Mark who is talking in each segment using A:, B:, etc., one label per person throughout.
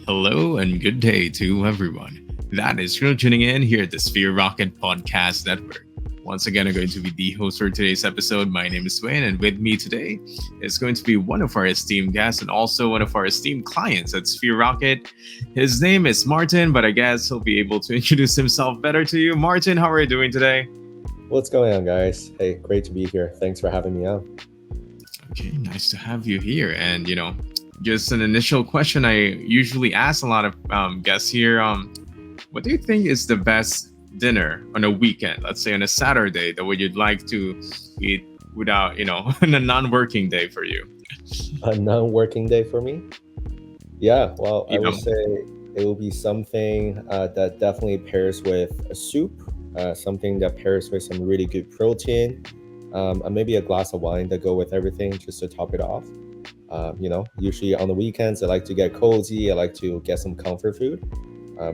A: Hello and good day to everyone. That is you're tuning in here at the Sphere Rocket Podcast Network. Once again, I'm going to be the host for today's episode. My name is Wayne, and with me today is going to be one of our esteemed guests and also one of our esteemed clients at Sphere Rocket. His name is Martin, but I guess he'll be able to introduce himself better to you. Martin, how are you doing today?
B: What's going on, guys? Hey, great to be here. Thanks for having me on.
A: Okay, nice to have you here. And just an initial question I usually ask a lot of guests here. What do you think is the best dinner on a weekend? Let's say on a Saturday, that would you'd like to eat without, on a non-working day for you.
B: A non-working day for me? Yeah, well, I
A: You know,
B: would say it will be something that definitely pairs with a soup, something that pairs with some really good protein, and maybe a glass of wine that go with everything just to top it off. Usually on the weekends, I like to get cozy. I like to get some comfort food.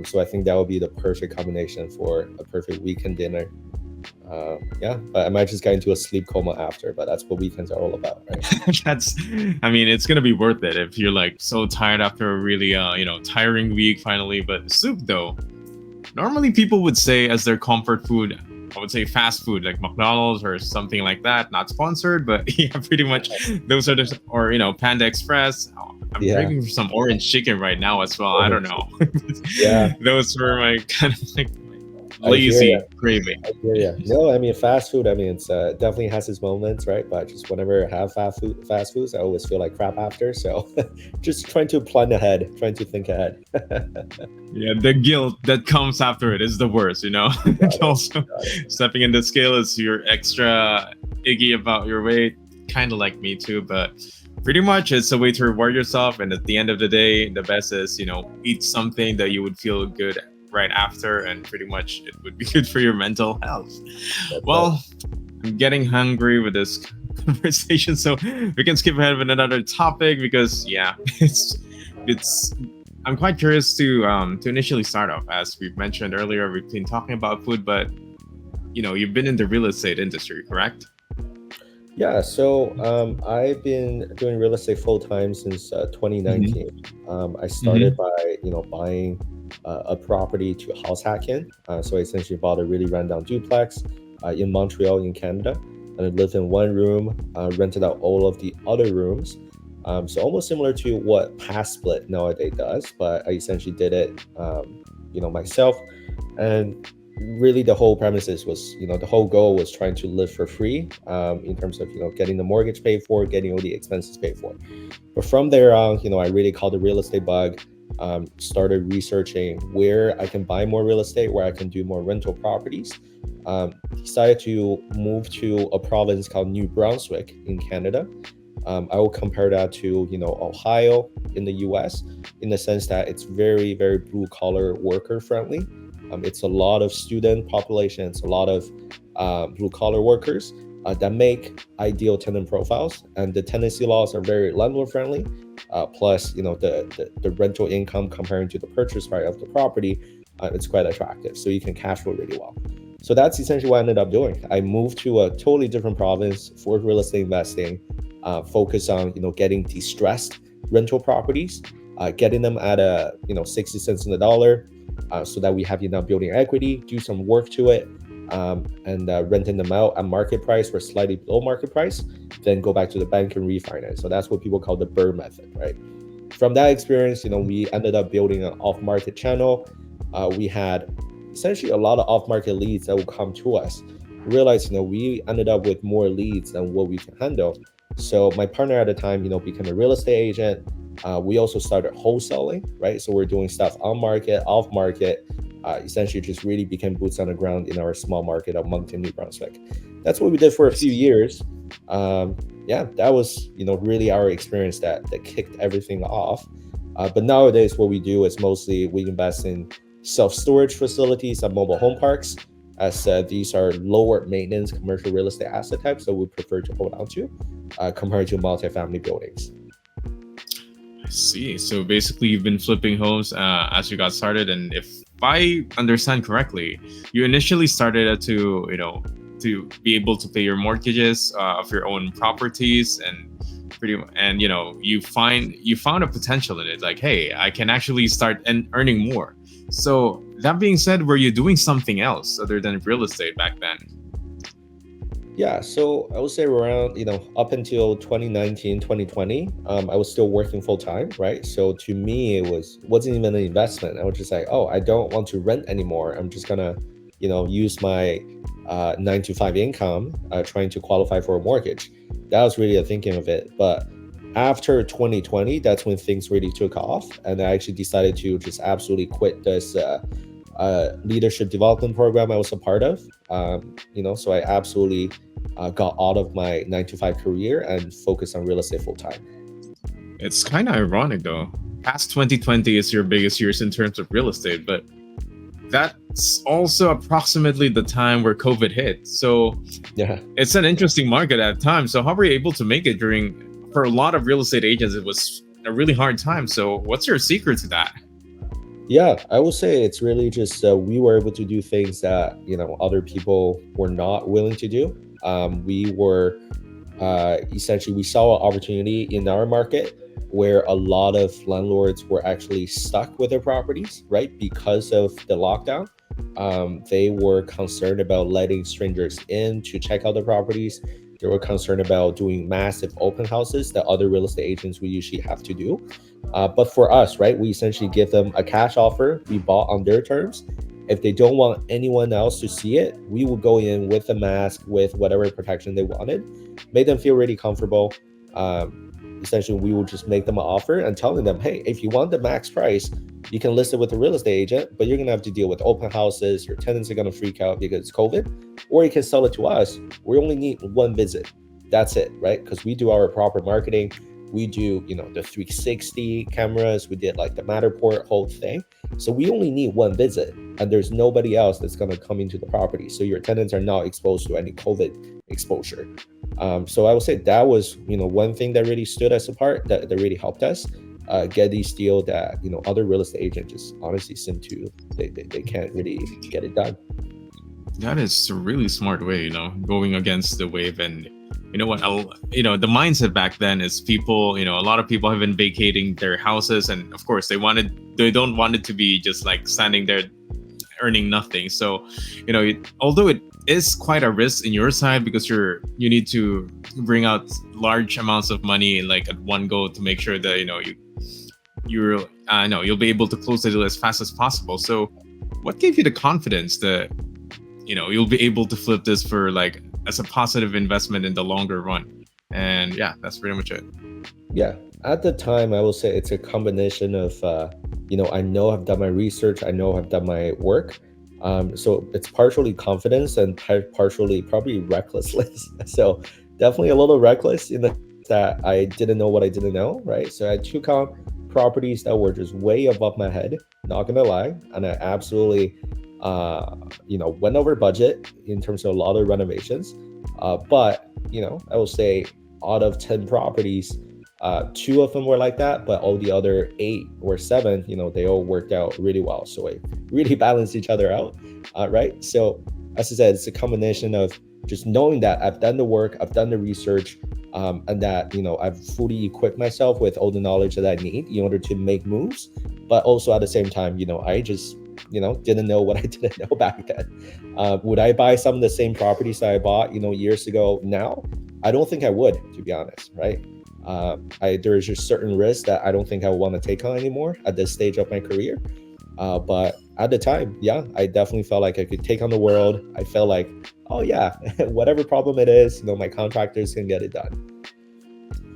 B: So I think that would be the perfect combination for a perfect weekend dinner. Yeah, but I might just get into a sleep coma after, but that's what weekends are all about, right?
A: that's, I mean, it's gonna be worth it if you're like so tired after a really, tiring week finally. But soup though, normally people would say as their comfort food, I would say fast food like McDonald's or something like that. Not sponsored, but yeah, pretty much those are the, or Panda Express. Oh, I'm
B: Yeah,
A: craving for some orange chicken right now as well. I don't
B: orange.
A: know.
B: Yeah,
A: Those were my kind of like
B: I hear
A: lazy
B: you.
A: craving.
B: Yeah. No, I mean fast food. I mean it's definitely has its moments, right? But just whenever I have fast foods, I always feel like crap after. So just trying to plan ahead, trying to think ahead.
A: Yeah, the guilt that comes after it is the worst.
B: Got it.
A: Also,
B: Got it.
A: stepping in the scale is you're extra iggy about your weight, kind of like me too, but pretty much it's a way to reward yourself. And at the end of the day, the best is, eat something that you would feel good right after, and pretty much it would be good for your mental health.
B: That's right.
A: Well, I'm getting hungry with this conversation, so we can skip ahead with another topic because yeah, it's I'm quite curious to initially start off. As we've mentioned earlier, we've been talking about food, but you've been in the real estate industry, correct?
B: Yeah, so I've been doing real estate full time since
A: Mm-hmm.
B: 2019. I started
A: Mm-hmm.
B: by buying a property to house hack in. So I essentially bought a really rundown duplex in Montreal, in Canada, and I lived in one room, rented out all of the other rooms. So almost similar to what Pass Split nowadays does, but I essentially did it, myself. And really the whole premises was, the whole goal was trying to live for free, in terms of getting the mortgage paid for, getting all the expenses paid for. But from there on, I really caught the real estate bug. Started researching where I can buy more real estate, where I can do more rental properties. Decided to move to a province called New Brunswick in Canada. I will compare that to Ohio in the U.S. in the sense that it's very very blue collar worker friendly. It's a lot of student population. It's a lot of blue collar workers that make ideal tenant profiles, and the tenancy laws are very landlord friendly. Plus, the rental income comparing to the purchase price of the property, it's quite attractive. So you can cash flow really well. So that's essentially what I ended up doing. I moved to a totally different province for real estate investing, focus on getting distressed rental properties, getting them at a 60 cents on the dollar, so that we have enough building equity, do some work to it, and renting them out at market price or slightly below market price, then go back to the bank and refinance. So that's what people call the BRRRR method, right? From that experience, we ended up building an off-market channel. We had essentially a lot of off-market leads that would come to us. We realized, we ended up with more leads than what we can handle. So my partner at the time, became a real estate agent. We also started wholesaling, right? So we're doing stuff on market, off market. Essentially, just really became boots on the ground in our small market of Moncton, New Brunswick. That's what we did for a few years. Yeah, that was really our experience that kicked everything off. But nowadays, what we do is mostly we invest in self-storage facilities and mobile home parks, as these are lower maintenance commercial real estate asset types that we prefer to hold on to, compared to multifamily buildings.
A: I see. So basically, you've been flipping homes as you got started, and if I understand correctly, you initially started to be able to pay your mortgages of your own properties, and and you found a potential in it, like, hey, I can actually start and earning more. So that being said, were you doing something else other than real estate back then?
B: Yeah, so I would say around, up until 2019, 2020, I was still working full time, right? So to me, wasn't even an investment. I was just like, oh, I don't want to rent anymore. I'm just gonna, use my 9 to 5 income, trying to qualify for a mortgage. That was really a thinking of it. But after 2020, that's when things really took off, and I actually decided to just absolutely quit this leadership development program I was a part of. So I absolutely got out of my 9 to 5 career and focused on real estate full time.
A: It's kind of ironic though. Past 2020 is your biggest years in terms of real estate, but that's also approximately the time where COVID hit. So
B: Yeah.
A: it's an interesting market at the time. So how were you able to make it during, for a lot of real estate agents, it was a really hard time. So what's your secret to that?
B: Yeah, I would say it's really just we were able to do things that other people were not willing to do. We were essentially, we saw an opportunity in our market where a lot of landlords were actually stuck with their properties, right? Because of the lockdown. They were concerned about letting strangers in to check out the properties. They were concerned about doing massive open houses that other real estate agents would usually have to do. But for us, right, we essentially give them a cash offer. We bought on their terms. If they don't want anyone else to see it, we will go in with a mask, with whatever protection they wanted, make them feel really comfortable. Essentially, we will just make them an offer and telling them, hey, if you want the max price, you can list it with a real estate agent, but you're going to have to deal with open houses. Your tenants are going to freak out because it's COVID, or you can sell it to us. We only need one visit. That's it, right? Because we do our proper marketing. We do, the 360 cameras. We did like the Matterport whole thing. So we only need one visit, and there's nobody else that's going to come into the property. So your tenants are not exposed to any COVID exposure. So I would say that was, one thing that really stood us apart, that really helped us get these deals that, other real estate agents just honestly seem to, they can't really get it done.
A: That is a really smart way, going against the wave. And you know what, the mindset back then is people, a lot of people have been vacating their houses, and of course they don't want it to be just like standing there earning nothing. So, although it is quite a risk in your side because you need to bring out large amounts of money like at one go to make sure that you'll be able to close the deal as fast as possible. So what gave you the confidence that you'll be able to flip this for like as a positive investment in the longer run? And yeah, that's pretty much it.
B: Yeah, at the time I will say it's a combination of I know I've done my research, I know I've done my work. So it's partially confidence and partially probably recklessness. So definitely a little reckless in that I didn't know what I didn't know, right? So I took on properties that were just way above my head, not gonna lie, and I absolutely went over budget in terms of a lot of renovations. But I will say out of 10 properties, 2 of them were like that, but all the other 8 or 7, they all worked out really well. So it really balanced each other out, right? So as I said, it's a combination of just knowing that I've done the work, I've done the research, and that I've fully equipped myself with all the knowledge that I need in order to make moves. But also at the same time, I just didn't know what I didn't know back then. Would I buy some of the same properties that I bought years ago now? I don't think I would, to be honest, right? There's just certain risks that I don't think I want to take on anymore at this stage of my career. But at the time, yeah, I definitely felt like I could take on the world. I felt like, oh yeah, whatever problem it is, my contractors can get it done.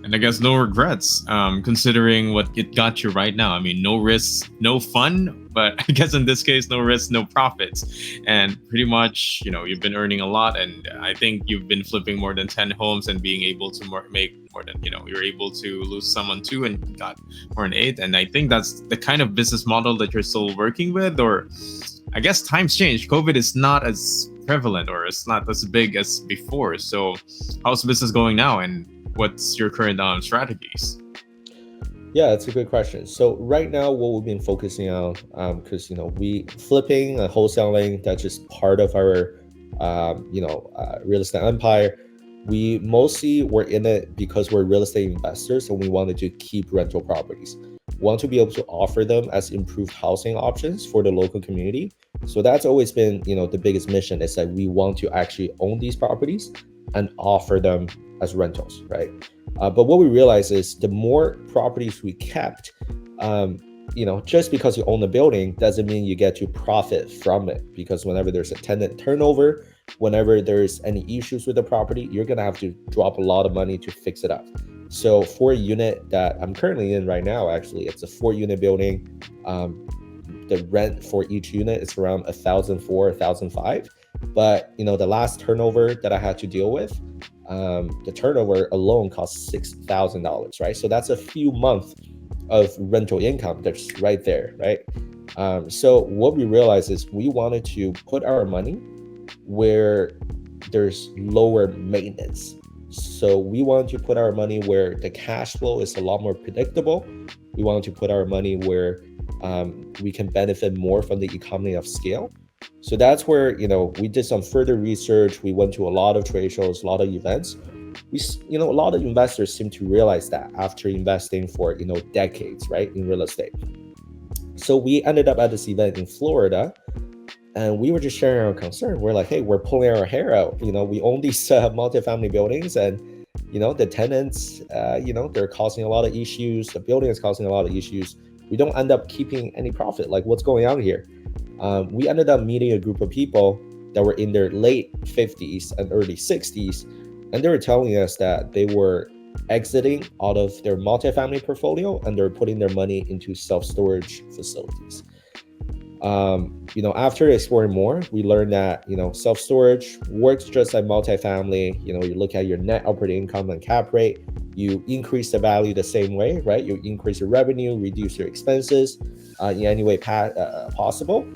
A: And I guess no regrets, considering what it got you right now. I mean, no risks, no fun, but I guess in this case, no risks, no profits. And pretty much, you've been earning a lot. And I think you've been flipping more than 10 homes and being able to make more than, you're able to lose someone 2 and got more than 8. And I think that's the kind of business model that you're still working with. Or I guess times change. COVID is not as prevalent, or it's not as big as before. So how's business going now? And what's your current strategies?
B: Yeah, that's a good question. So right now, what we've been focusing on, because we flipping and wholesaling, that's just part of our real estate empire. We mostly were in it because we're real estate investors and we wanted to keep rental properties. We want to be able to offer them as improved housing options for the local community. So that's always been, the biggest mission is that we want to actually own these properties and offer them as rentals, right? But what we realized is the more properties we kept, just because you own the building doesn't mean you get to profit from it, because whenever there's a tenant turnover, whenever there's any issues with the property, you're going to have to drop a lot of money to fix it up. So for a unit that I'm currently in right now, actually, it's a 4-unit building. The rent for each unit is around $1,400, $1,500. But the last turnover that I had to deal with, the turnover alone cost $6,000, right? So that's a few months of rental income that's right there, right? So what we realized is we wanted to put our money where there's lower maintenance. So we want to put our money where the cash flow is a lot more predictable. We want to put our money where we can benefit more from the economy of scale. So that's where, we did some further research. We went to a lot of trade shows, a lot of events. A lot of investors seem to realize that after investing for, decades, right, in real estate. So we ended up at this event in Florida, and we were just sharing our concern. We're like, hey, we're pulling our hair out. We own these multifamily buildings, and the tenants, they're causing a lot of issues. The building is causing a lot of issues. We don't end up keeping any profit. Like, what's going on here? We ended up meeting a group of people that were in their late 50s and early 60s, and they were telling us that they were exiting out of their multifamily portfolio and they're putting their money into self-storage facilities. After exploring more, we learned that, self-storage works just like multifamily. You look at your net operating income and cap rate, you increase the value the same way, right? You increase your revenue, reduce your expenses in any way possible.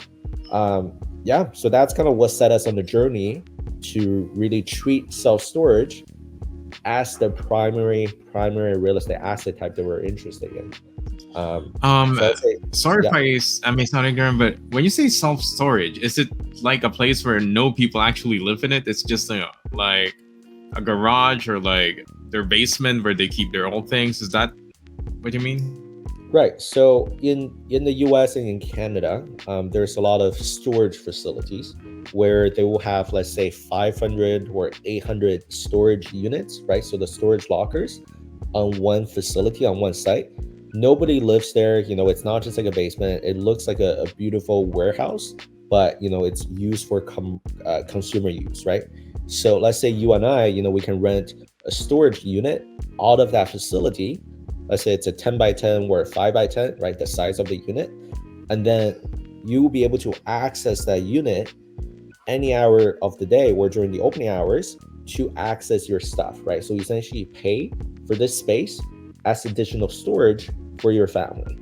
B: So that's kind of what set us on the journey to really treat self-storage as the primary real estate asset type that we're interested in.
A: Sorry if I may sound ignorant, but when you say self-storage, is it like a place where no people actually live in it? It's just like a garage or like their basement where they keep their old things? Is that what you mean?
B: Right. So in the US and in Canada, there's a lot of storage facilities where they will have, let's say, 500 or 800 storage units, right? So the storage lockers on one facility, on one site. Nobody lives there. It's not just like a basement. It looks like a beautiful warehouse, but it's used for consumer use, right? So let's say you and I, we can rent a storage unit out of that facility. Let's say it's a 10 by 10 or a 5 by 10, right? The size of the unit. And then you will be able to access that unit any hour of the day or during the opening hours to access your stuff, right? So you essentially pay for this space as additional storage for your family.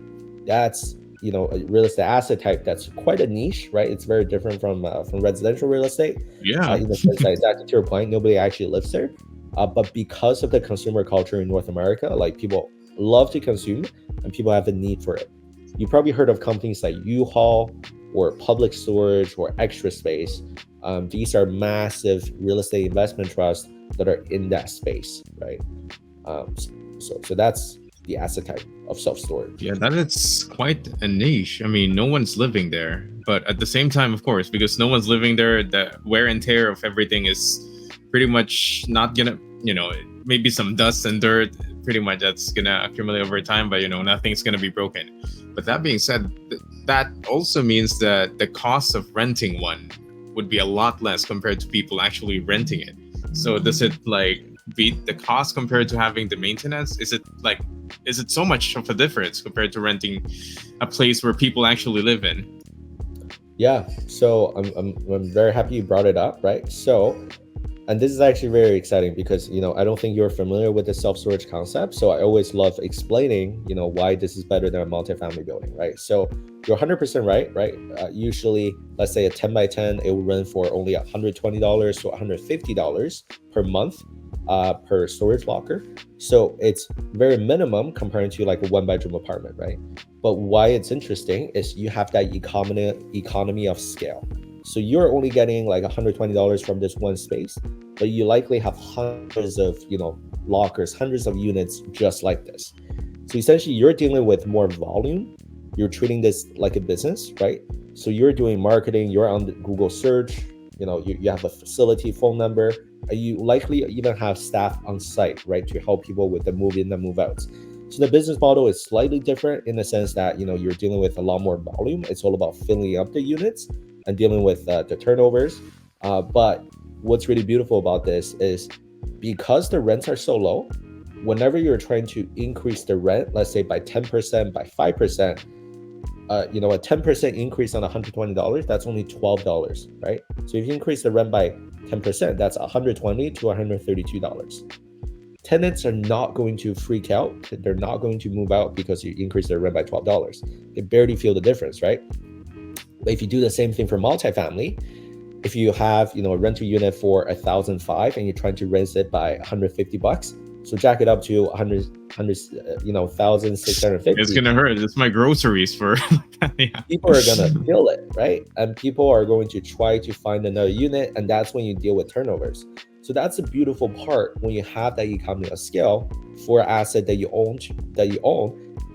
B: That's, a real estate asset type that's quite a niche, right? It's very different from residential real estate.
A: Yeah.
B: In the sense that exactly to your point, nobody actually lives there. But because of the consumer culture in North America, like people love to consume and people have a need for it. You probably heard of companies like U-Haul or Public Storage or Extra Space. These are massive real estate investment trusts that are in that space, right? So that's the asset type of self-storage.
A: Yeah, that is quite a niche. I mean, no one's living there, but at the same time, of course, because no one's living there, the wear and tear of everything is pretty much not gonna, maybe some dust and dirt, pretty much that's gonna accumulate over time, but nothing's gonna be broken. But that being said, that also means that the cost of renting one would be a lot less compared to people actually renting it. So does it like beat the cost compared to having the maintenance? Is it so much of a difference compared to renting a place where people actually live in?
B: Yeah, so I'm very happy you brought it up, right? So, and this is actually very exciting because, I don't think you're familiar with the self-storage concept. So I always love explaining, why this is better than a multifamily building, right? So you're 100% right? Usually, let's say a 10 by 10, it will run for only $120 to $150 per month per storage locker. So it's very minimum compared to like a 1-bedroom apartment, right? But why it's interesting is you have that economy of scale. So you're only getting like $120 from this one space, but you likely have hundreds of, lockers, hundreds of units just like this. So essentially you're dealing with more volume. You're treating this like a business, right? So you're doing marketing, you're on the Google search, you have a facility phone number, and you likely even have staff on site, right, to help people with the move in and move outs. So the business model is slightly different in the sense that, you're dealing with a lot more volume. It's all about filling up the units and dealing with the turnovers. But what's really beautiful about this is because the rents are so low, whenever you're trying to increase the rent, let's say by 10%, by 5%, a 10% increase on $120, that's only $12, right? So if you increase the rent by 10%, that's $120 to $132. Tenants are not going to freak out. They're not going to move out because you increase their rent by $12. They barely feel the difference, right? But if you do the same thing for multifamily, if you have, a rental unit for $1,500 and you're trying to rent it by $150, so jack it up to 1,650.
A: It's gonna hurt. It's my groceries for.
B: Yeah. People are gonna feel it, right? And people are going to try to find another unit, and that's when you deal with turnovers. So that's the beautiful part when you have that economy of scale for an asset that you own,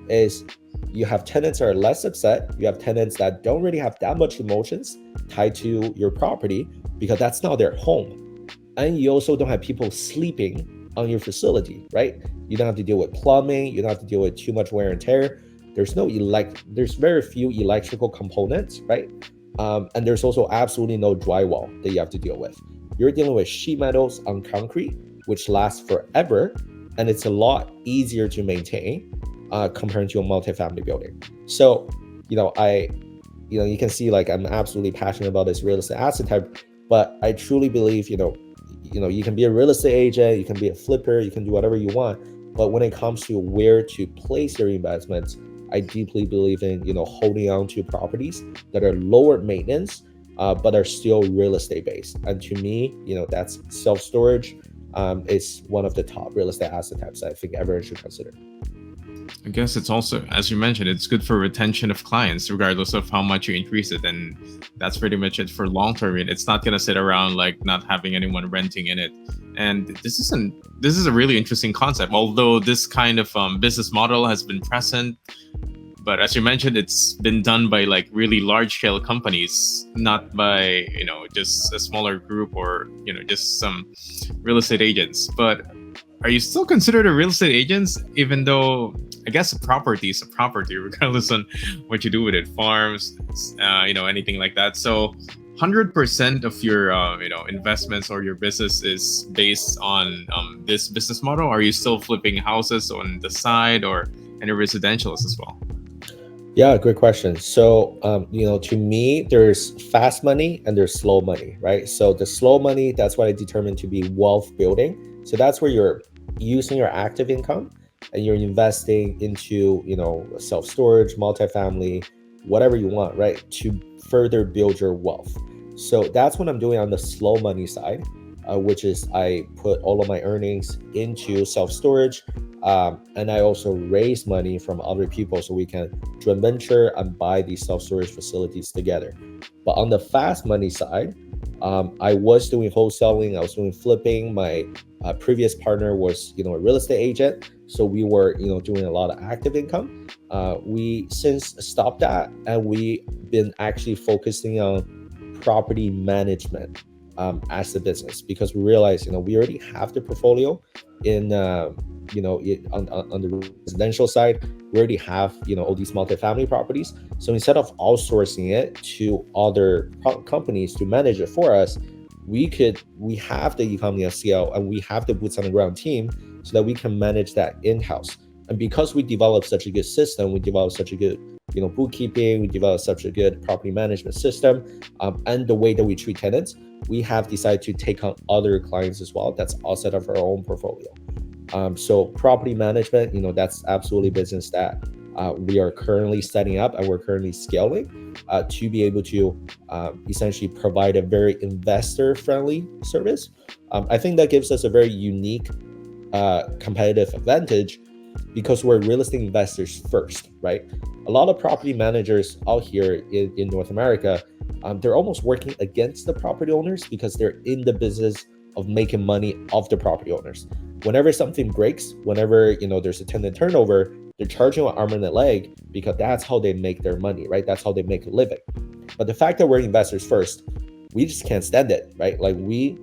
B: is you have tenants that are less upset. You have tenants that don't really have that much emotions tied to your property because that's not their home. And you also don't have people sleeping on your facility, right? You don't have to deal with plumbing. You don't have to deal with too much wear and tear. There's very few electrical components, right? And there's also absolutely no drywall that you have to deal with. You're dealing with sheet metals on concrete, which lasts forever, and it's a lot easier to maintain compared to a multifamily building. So, you can see like I'm absolutely passionate about this real estate asset type, but I truly believe, you can be a real estate agent, you can be a flipper, you can do whatever you want. But when it comes to where to place your investments, I deeply believe in, holding on to properties that are lower maintenance, but are still real estate based. And to me, that's self-storage. Is one of the top real estate asset types I think everyone should consider.
A: I guess it's also, as you mentioned, it's good for retention of clients, regardless of how much you increase it. And that's pretty much it for long term. It's not going to sit around like not having anyone renting in it. And this is a really interesting concept, although this kind of business model has been present. But as you mentioned, it's been done by like really large scale companies, not by, just a smaller group or, just some real estate agents. But are you still considered a real estate agent, even though I guess a property is a property, regardless on what you do with it, farms, anything like that. So 100% of your, investments or your business is based on this business model. Are you still flipping houses on the side or any residentials as well?
B: Yeah, great question. So, to me, there's fast money and there's slow money, right? So the slow money, that's what I determined to be wealth building. So that's where you're using your active income and you're investing into, self-storage, multifamily, whatever you want, right? To further build your wealth. So that's what I'm doing on the slow money side, which is I put all of my earnings into self-storage. And I also raise money from other people so we can joint venture and buy these self-storage facilities together. But on the fast money side, I was doing wholesaling, I was doing flipping. My previous partner was, a real estate agent. So we were, doing a lot of active income. We since stopped that and we've been actually focusing on property management as a business because we realized, we already have the portfolio in, on the residential side, we already have, all these multifamily properties. So instead of outsourcing it to other companies to manage it for us, we have the economy of scale and we have the boots on the ground team so that we can manage that in-house. And because we developed such a good system, we developed such a good, bookkeeping, we developed such a good property management system, and the way that we treat tenants, we have decided to take on other clients as well. That's outside of our own portfolio. So property management, that's absolutely business that we are currently setting up and we're currently scaling to be able to essentially provide a very investor-friendly service. I think that gives us a very unique competitive advantage because we're real estate investors first, right? A lot of property managers out here in North America, they're almost working against the property owners because they're in the business of making money off the property owners. Whenever something breaks, whenever there's a tenant turnover, they're charging an arm and a leg because that's how they make their money, right? That's how they make a living. But the fact that we're investors first, we just can't stand it, right? Like we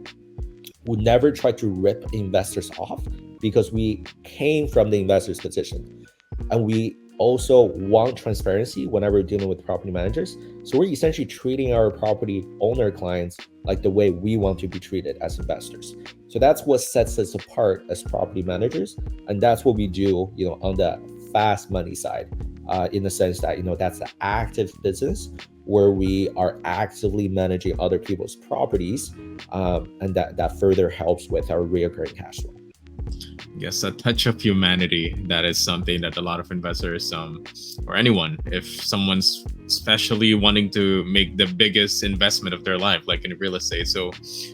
B: would never try to rip investors off because we came from the investor's position. And we also want transparency whenever we're dealing with property managers. So we're essentially treating our property owner clients like the way we want to be treated as investors. So that's what sets us apart as property managers. And that's what we do, on the fast money side, in the sense that, that's the active business where we are actively managing other people's properties. And that further helps with our recurring cash flow.
A: Yes, a touch of humanity. That is something that a lot of investors, or anyone, if someone's especially wanting to make the biggest investment of their life, like in real estate. So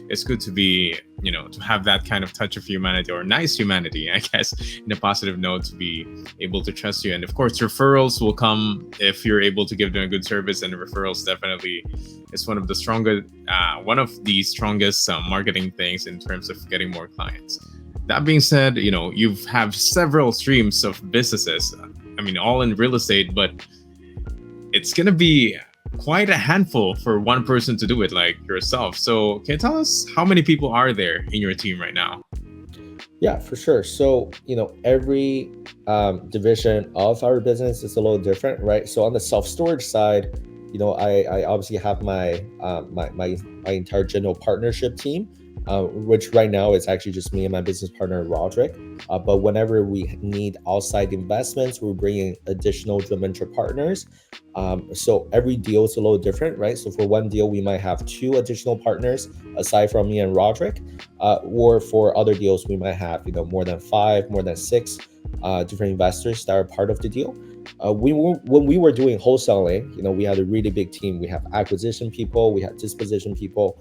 A: it's good to be, to have that kind of touch of humanity, or nice humanity, I guess, in a positive note, to be able to trust you. And of course, referrals will come if you're able to give them a good service. And referrals definitely is one of the strongest marketing things in terms of getting more clients. That being said, you have several streams of businesses. I mean, all in real estate, but it's going to be quite a handful for one person to do it, like yourself. So can you tell us how many people are there in your team right now?
B: Yeah, for sure. So, every division of our business is a little different, right? So on the self-storage side, I obviously have my entire general partnership team. Which right now is actually just me and my business partner, Roderick. But whenever we need outside investments, we're bringing additional joint venture partners. So every deal is a little different, right? So for one deal, we might have 2 additional partners aside from me and Roderick. Or for other deals, we might have, more than 5, more than 6 different investors that are part of the deal. When we were doing wholesaling, we had a really big team. We have acquisition people, we have disposition people.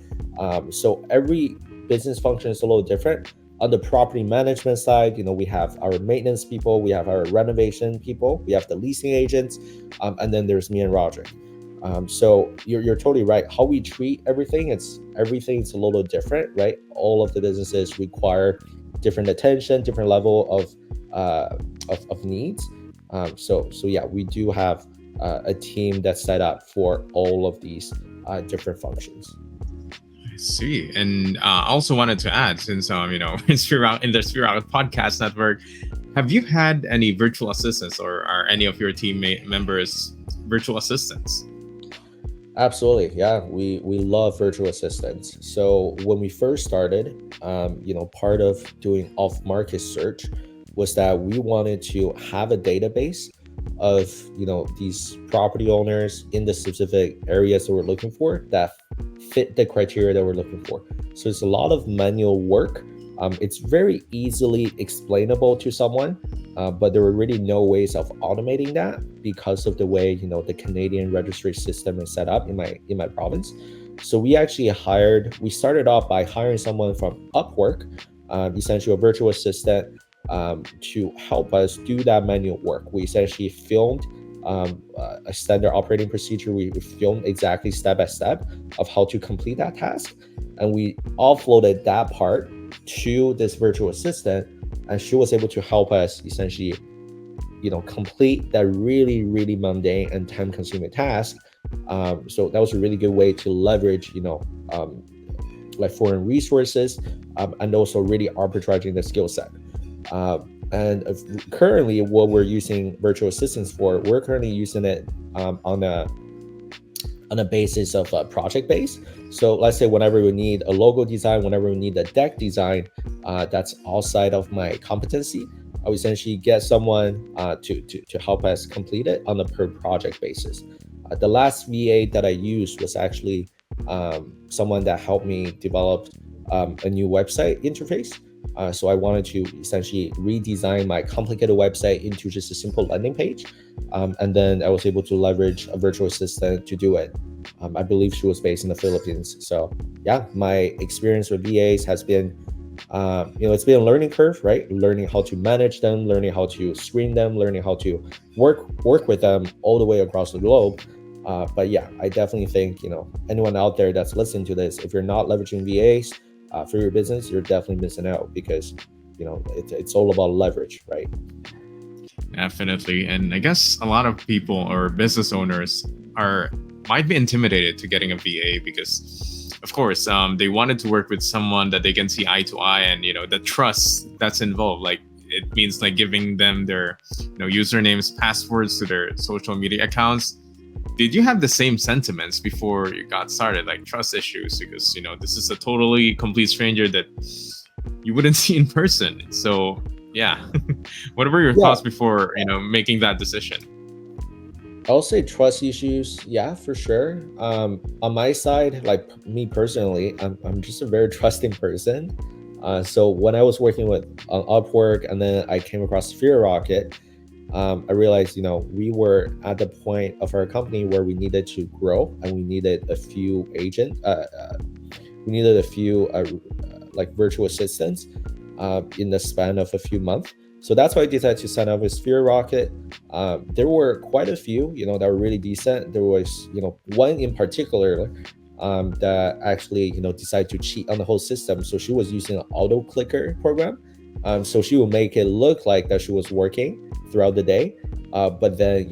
B: So every business function is a little different. On the property management side, we have our maintenance people, we have our renovation people, we have the leasing agents, and then there's me and Roderick. So you're totally right. How we treat everything's a little different, right? All of the businesses require different attention, different level of needs. So yeah, we do have a team that's set up for all of these different functions.
A: I see. And I also wanted to add, since in the Sphere Rocket Podcast Network, have you had any virtual assistants, or are any of your team members virtual assistants?
B: Absolutely, yeah. We love virtual assistants. So when we first started, part of doing off-market search was that we wanted to have a database of these property owners in the specific areas that we're looking for that fit the criteria that we're looking for. So it's a lot of manual work. It's very easily explainable to someone, but there were really no ways of automating that because of the way the Canadian registry system is set up in my province. So we started off by hiring someone from Upwork, essentially a virtual assistant, to help us do that manual work. We essentially filmed a standard operating procedure. We filmed exactly step by step of how to complete that task, and we offloaded that part to this virtual assistant, and she was able to help us essentially complete that really, really mundane and time-consuming task. So that was a really good way to leverage like foreign resources, and also really arbitraging the skill set. And currently what we're using virtual assistants for, we're currently using it on a basis of a project base. So let's say whenever we need a logo design, whenever we need a deck design, that's outside of my competency, I would essentially get someone to help us complete it on a per project basis. The last VA that I used was actually someone that helped me develop a new website interface. So I wanted to essentially redesign my complicated website into just a simple landing page. And then I was able to leverage a virtual assistant to do it. I believe she was based in the Philippines. So yeah, my experience with VAs has been, it's been a learning curve, right? Learning how to manage them, learning how to screen them, learning how to work with them all the way across the globe. But yeah, I definitely think, anyone out there that's listening to this, if you're not leveraging VAs for your business, you're definitely missing out, because it's all about leverage, right?
A: Definitely. And I guess a lot of people or business owners are might be intimidated to getting a VA because of course they wanted to work with someone that they can see eye to eye, and the trust that's involved, like it means like giving them their usernames, passwords to their social media accounts. Did you have the same sentiments before you got started, like trust issues? Because this is a totally complete stranger that you wouldn't see in person. So yeah, what were your
B: Yeah,
A: thoughts before making that decision?
B: I'll say trust issues. Yeah, for sure. On my side, like me personally, I'm just a very trusting person. So when I was working with Upwork, and then I came across Sphere Rocket, I realized, we were at the point of our company where we needed to grow, and we needed a few we needed a few like virtual assistants in the span of a few months. So that's why I decided to sign up with Sphere Rocket. There were quite a few, that were really decent. There was, one in particular that actually, decided to cheat on the whole system. So she was using an auto clicker program. So she would make it look like that she was working throughout the day. But then,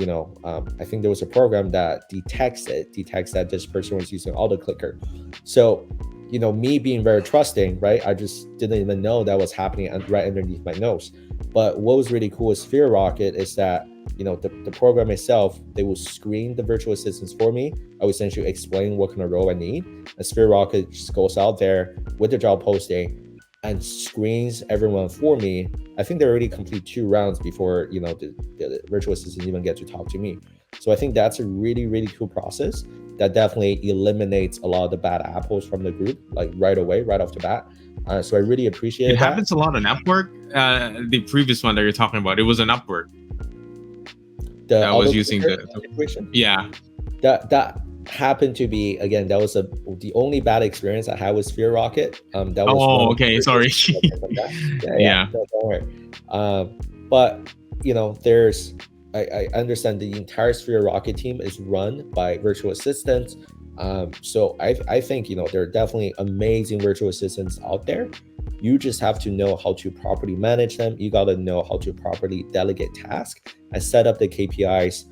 B: I think there was a program that detects that this person was using auto clicker. So, me being very trusting, right? I just didn't even know that was happening right underneath my nose. But what was really cool with Sphere Rocket is that, the program itself, they will screen the virtual assistants for me. I will essentially explain what kind of role I need. And Sphere Rocket just goes out there with the job posting and screens everyone for me. I think they already complete 2 rounds before, the virtual assistant even get to talk to me. So I think that's a really, really cool process that definitely eliminates a lot of the bad apples from the group, like right away, right off the bat. So I really
A: It
B: appreciated that.
A: happens a lot on Upwork. The previous one that you're talking about, it was an Upwork
B: The
A: that was
B: auto
A: using
B: clicker
A: the
B: integration,
A: yeah.
B: that happened to be, again, that was the only bad experience I had with Sphere Rocket. That was one
A: Oh,
B: of the
A: okay, sorry.
B: first like that. Yeah,
A: Yeah.
B: don't worry. But there's I understand the entire Sphere Rocket team is run by virtual assistants. So I think there are definitely amazing virtual assistants out there. You just have to know how to properly manage them. You got to know how to properly delegate tasks and set up the KPIs.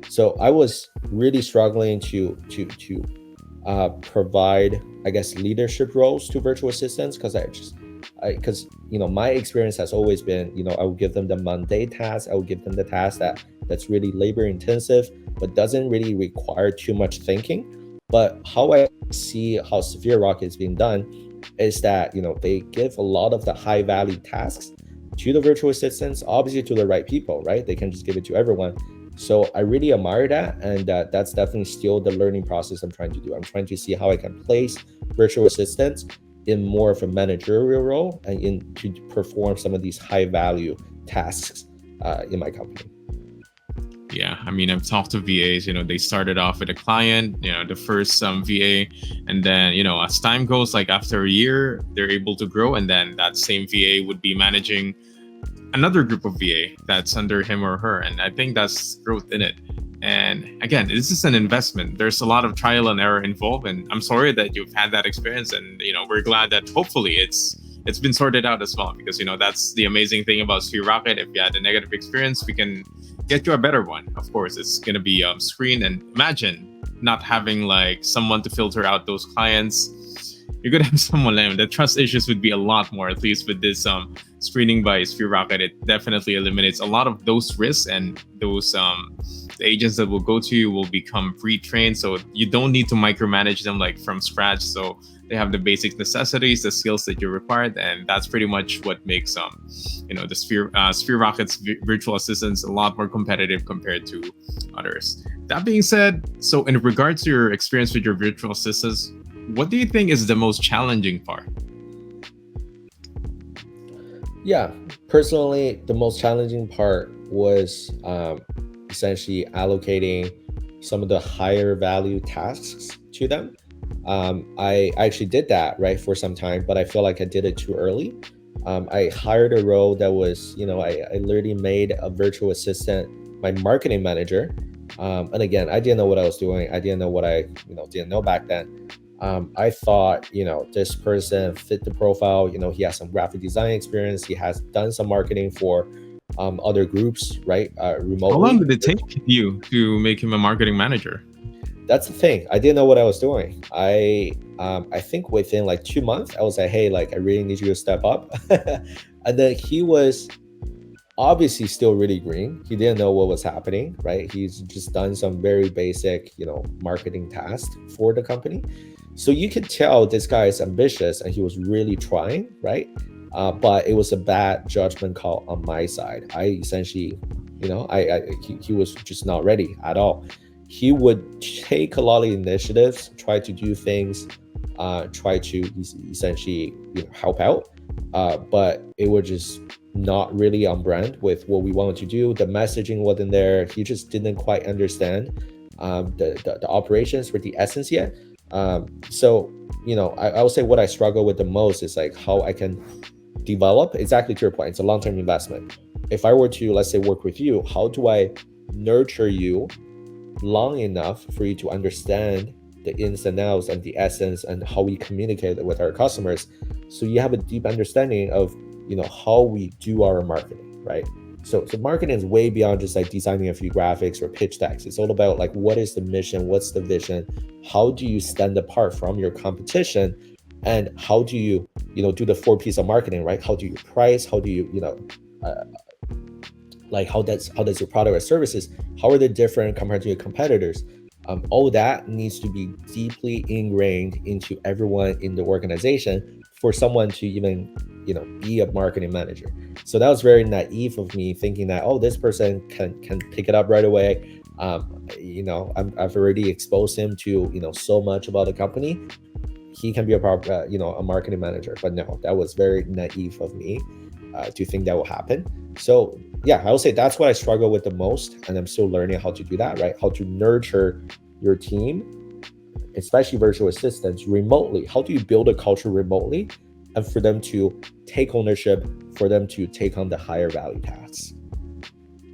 B: So I was really struggling to provide, I guess, leadership roles to virtual assistants, because my experience has always been, I would give them the mundane tasks. I would give them the task that's really labor intensive but doesn't really require too much thinking. But how I see how Sphere Rocket is being done is that they give a lot of the high value tasks to the virtual assistants, obviously to the right people, right? They can just give it to everyone. So I really admire that, and that's definitely still the learning process I'm trying to do. I'm trying to see how I can place virtual assistants in more of a managerial role and to perform some of these high value tasks in my company.
A: Yeah, I mean, I've talked to VAs. They started off with a client, the first VA, and then as time goes, like after a year, they're able to grow, and then that same VA would be managing another group of VA that's under him or her, and I think that's growth in it. And again, this is an investment. There's a lot of trial and error involved, and I'm sorry that you've had that experience. And we're glad that hopefully it's been sorted out as well, because that's the amazing thing about Sphere Rocket. If you had a negative experience, we can get you a better one. Of course, it's gonna be screened, and imagine not having like someone to filter out those clients. You're gonna have someone like the trust issues would be a lot more. At least with this screening by Sphere Rocket, it definitely eliminates a lot of those risks, and those the agents that will go to you will become pre-trained, so you don't need to micromanage them like from scratch. So they have the basic necessities, the skills that you required, and that's pretty much what makes the Sphere Rocket's virtual assistants a lot more competitive compared to others. That being said, so in regards to your experience with your virtual assistants, what do you think is the most challenging part?
B: Yeah, personally, the most challenging part was essentially allocating some of the higher value tasks to them. I actually did that right for some time, but I feel like I did it too early. I hired a role that was, I literally made a virtual assistant my marketing manager. And again, I didn't know what I was doing. I didn't know what I didn't know back then. I thought this person fit the profile. He has some graphic design experience. He has done some marketing for other groups, right?
A: How long
B: Remotely.
A: did it take you to make him a marketing manager?
B: That's the thing. I didn't know what I was doing. I think within like 2 months, I was like, hey, like I really need you to step up. And then he was obviously still really green. He didn't know what was happening, right? He's just done some very basic, marketing tasks for the company. So you could tell this guy is ambitious and he was really trying, right? But it was a bad judgment call on my side. I essentially, he was just not ready at all. He would take a lot of initiatives, try to do things, try to essentially help out, but it was just not really on brand with what we wanted to do. The messaging wasn't there. He just didn't quite understand the operations for the essence yet. So I would say what I struggle with the most is like how I can develop, exactly to your point, it's a long-term investment. If I were to, let's say, work with you, how do I nurture you long enough for you to understand the ins and outs and the essence and how we communicate with our customers, so you have a deep understanding of how we do our marketing, right? So marketing is way beyond just like designing a few graphics or pitch decks. It's all about like, what is the mission, what's the vision, how do you stand apart from your competition, and how do you do the 4 P's of marketing, right? How do you price, how do you like how does your product or services, how are they different compared to your competitors? All that needs to be deeply ingrained into everyone in the organization for someone to even be a marketing manager. So that was very naive of me, thinking that, oh, this person can pick it up right away. I've already exposed him to so much about the company. He can be a marketing manager. But no, that was very naive of me to think that will happen. So yeah, I would say that's what I struggle with the most, and I'm still learning how to do that, right? How to nurture your team, especially virtual assistants, remotely. How do you build a culture remotely, and for them to take ownership, for them to take on the higher value tasks?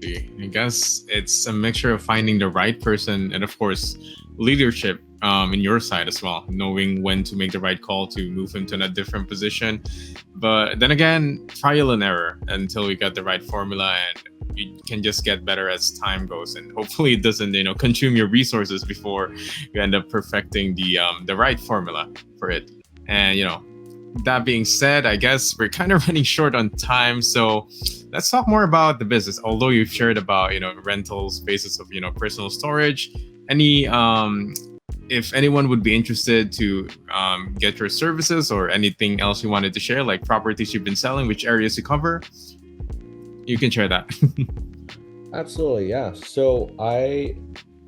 A: I guess it's a mixture of finding the right person and, of course, leadership in your side as well, knowing when to make the right call to move him to a different position. But then again, trial and error until we get the right formula, and you can just get better as time goes. And hopefully, it doesn't consume your resources before you end up perfecting the right formula for it. And that being said, I guess we're kind of running short on time, so let's talk more about the business. Although you've shared about rental spaces of personal storage, any if anyone would be interested to get your services or anything else you wanted to share, like properties you've been selling, which areas you cover, you can share that.
B: Absolutely, yeah. So I,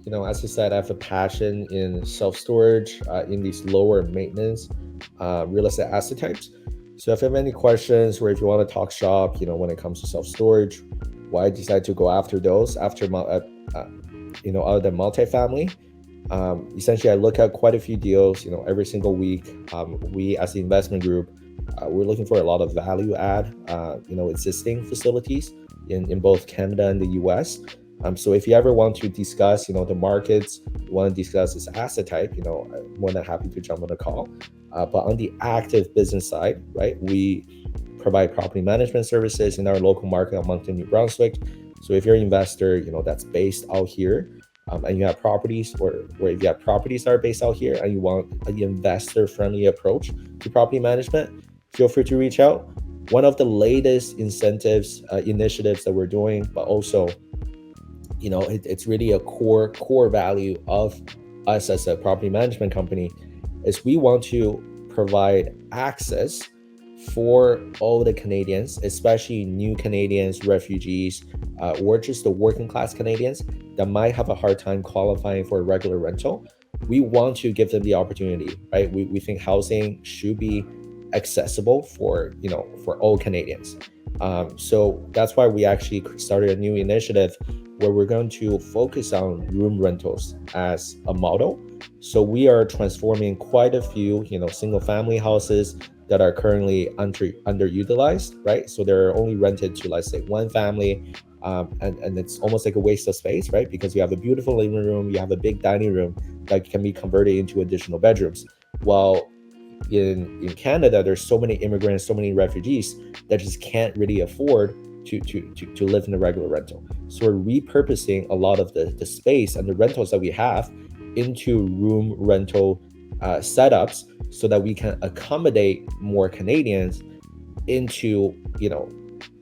B: as I said, I have a passion in self-storage, in these lower maintenance real estate asset types. So if you have any questions, or if you want to talk shop, when it comes to self-storage, why I decided to go after those after other than multifamily. Essentially, I look at quite a few deals, every single week. We, as the investment group, we're looking for a lot of value add, existing facilities in both Canada and the US. So if you ever want to discuss, the markets, you want to discuss this asset type, I'm more than happy to jump on a call. But on the active business side, right, we provide property management services in our local market of Moncton, New Brunswick. So if you're an investor, that's based out here, and you have properties, or if you have properties that are based out here and you want an investor-friendly approach to property management, feel free to reach out. One of the latest initiatives that we're doing, but also, it's really a core value of us as a property management company, is we want to provide access for all the Canadians, especially new Canadians, refugees, or just the working class Canadians that might have a hard time qualifying for a regular rental. We want to give them the opportunity, right? We think housing should be accessible for all Canadians. So that's why we actually started a new initiative where we're going to focus on room rentals as a model. So we are transforming quite a few, single family houses that are currently underutilized, right? So they're only rented to, let's say, one family. and it's almost like a waste of space, right? Because you have a beautiful living room, you have a big dining room that can be converted into additional bedrooms. While in Canada, there's so many immigrants, so many refugees that just can't really afford to live in a regular rental. So we're repurposing a lot of the space and the rentals that we have into room rental setups so that we can accommodate more Canadians into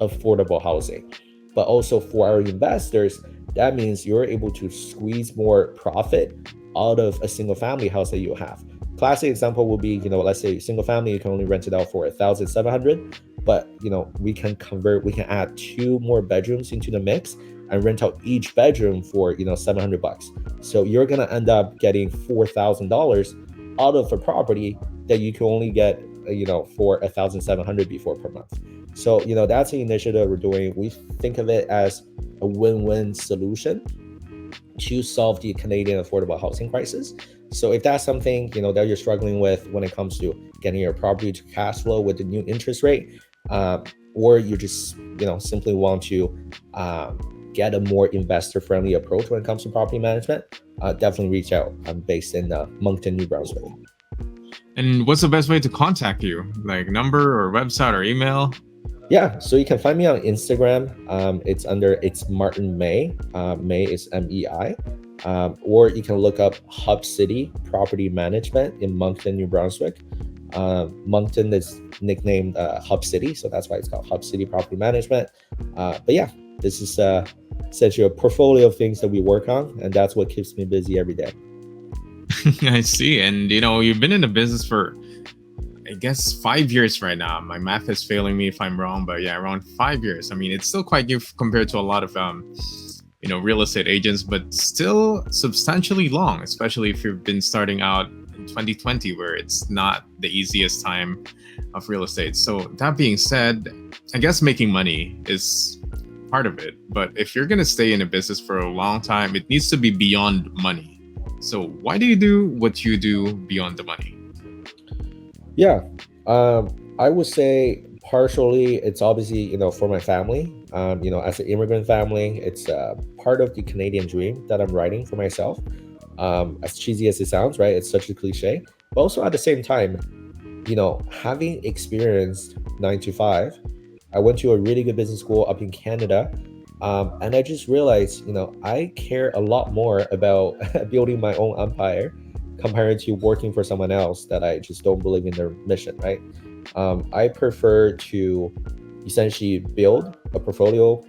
B: affordable housing. But also for our investors, that means you're able to squeeze more profit out of a single family house that you have. Classic example would be, let's say single family, you can only rent it out for 1,700, but we can add 2 more bedrooms into the mix and rent out each bedroom for $700. So you're gonna end up getting $4,000 out of a property that you can only get for 1,700 before per month. So that's the initiative we're doing. We think of it as a win-win solution to solve the Canadian affordable housing crisis. So if that's something that you're struggling with when it comes to getting your property to cash flow with the new interest rate, or you just simply want to get a more investor-friendly approach when it comes to property management, definitely reach out. I'm based in Moncton, New Brunswick.
A: And what's the best way to contact you? Like number or website or email?
B: Yeah, so you can find me on Instagram. It's Martin Mei. Mei is MEI. Or you can look up Hub City Property Management in Moncton, New Brunswick. Moncton is nicknamed Hub City, so that's why it's called Hub City Property Management. But yeah, this is essentially a portfolio of things that we work on, and that's what keeps me busy every day.
A: I see. And you've been in the business for, I guess, 5 years right now. My math is failing me if I'm wrong, but yeah, around 5 years. I mean, it's still quite new compared to a lot of real estate agents, but still substantially long, especially if you've been starting out in 2020, where it's not the easiest time of real estate. So that being said, I guess making money is part of it, but if you're going to stay in a business for a long time, it needs to be beyond money. So why do you do what you do beyond the money?
B: Yeah, I would say partially it's obviously for my family. As an immigrant family, it's part of the Canadian dream that I'm writing for myself. As cheesy as it sounds, right? It's such a cliche, but also at the same time, having experienced 9 to 5, I went to a really good business school up in Canada. And I just realized, I care a lot more about building my own empire compared to working for someone else that I just don't believe in their mission, right? I prefer to essentially build a portfolio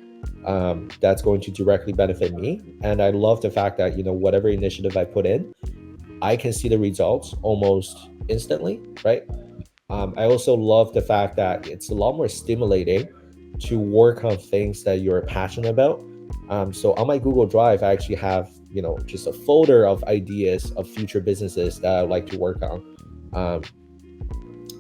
B: that's going to directly benefit me. And I love the fact that, whatever initiative I put in, I can see the results almost instantly, right? I also love the fact that it's a lot more stimulating to work on things that you're passionate about. So on my Google Drive, I actually have, just a folder of ideas of future businesses that I like to work on.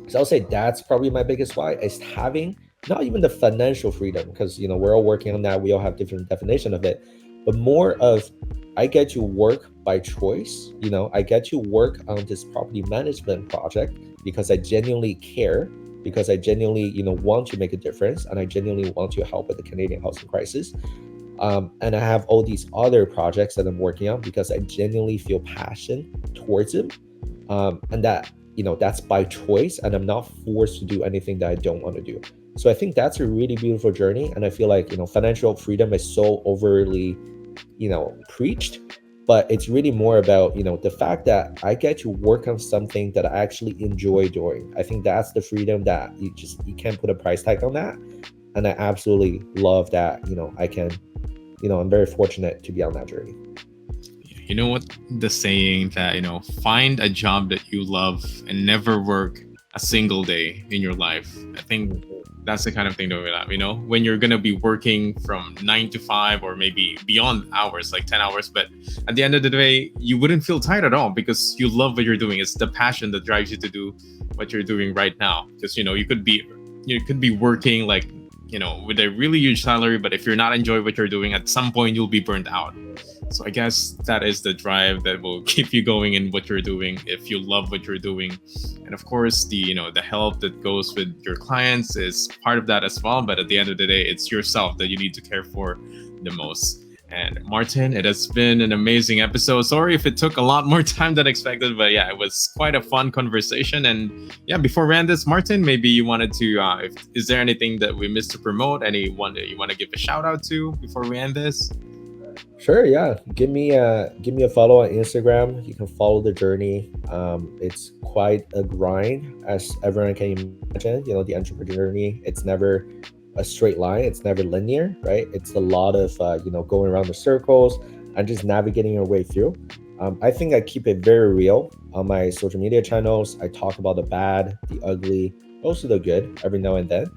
B: So I'll say that's probably my biggest why, is having not even the financial freedom, because, we're all working on that. We all have different definition of it, but more of, I get to work by choice. I get to work on this property management project because I genuinely care, because I genuinely, want to make a difference, and I genuinely want to help with the Canadian housing crisis. And I have all these other projects that I'm working on because I genuinely feel passion towards it. And that, that's by choice, and I'm not forced to do anything that I don't want to do. So I think that's a really beautiful journey. And I feel like, financial freedom is so overly, preached, but it's really more about, the fact that I get to work on something that I actually enjoy doing. I think that's the freedom that you can't put a price tag on that. And I absolutely love that, I can, I'm very fortunate to be on that journey.
A: You know what, the saying that, find a job that you love and never work a single day in your life. I think that's the kind of thing that we have, when you're going to be working from 9 to 5 or maybe beyond hours, like 10 hours. But at the end of the day, you wouldn't feel tired at all because you love what you're doing. It's the passion that drives you to do what you're doing right now. Because, you could be working like, with a really huge salary, but if you're not enjoying what you're doing, at some point you'll be burnt out. So I guess that is the drive that will keep you going in what you're doing if you love what you're doing. And of course, the help that goes with your clients is part of that as well. But at the end of the day, it's yourself that you need to care for the most. And Martin, it has been an amazing episode. Sorry if it took a lot more time than expected, but yeah, it was quite a fun conversation. And yeah, before we end this, Martin, maybe you wanted to, is there anything that we missed to promote? Anyone that you want to give a shout out to before we end this?
B: Sure, yeah. Give me a follow on Instagram. You can follow the journey. It's quite a grind, as everyone can imagine. The entrepreneur journey. It's never a straight line. It's never linear, right? It's a lot of going around the circles and just navigating your way through. I think I keep it very real on my social media channels. I talk about the bad, the ugly, also the good every now and then.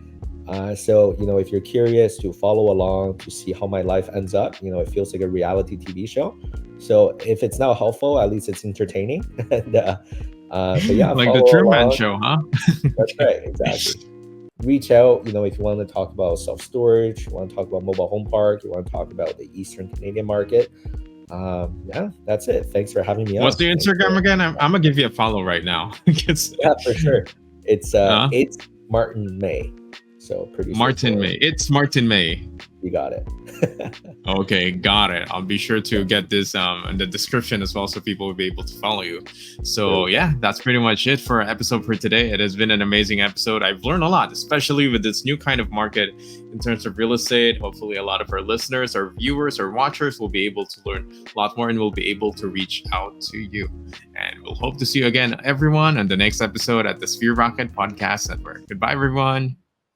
B: So if you're curious to follow along to see how my life ends up, it feels like a reality TV show. So if it's not helpful, at least it's entertaining. And so yeah,
A: like the Truman Show, huh?
B: That's right, exactly. Reach out, if you want to talk about self-storage, you want to talk about mobile home park, you want to talk about the Eastern Canadian market. Yeah, that's it. Thanks for having me on.
A: What's the Instagram again? I'm gonna give you a follow right now.
B: Yeah, for sure. It's Martin May. So pretty
A: Martin May. It's Martin May.
B: You got it.
A: Okay, got it. I'll be sure to get this in the description as well, so people will be able to follow you. So yeah, that's pretty much it for our episode for today. It has been an amazing episode. I've learned a lot, especially with this new kind of market in terms of real estate. Hopefully a lot of our listeners, our viewers, our watchers will be able to learn a lot more and will be able to reach out to you. And we'll hope to see you again, everyone, on the next episode at the Sphere Rocket Podcast Network. Goodbye, everyone.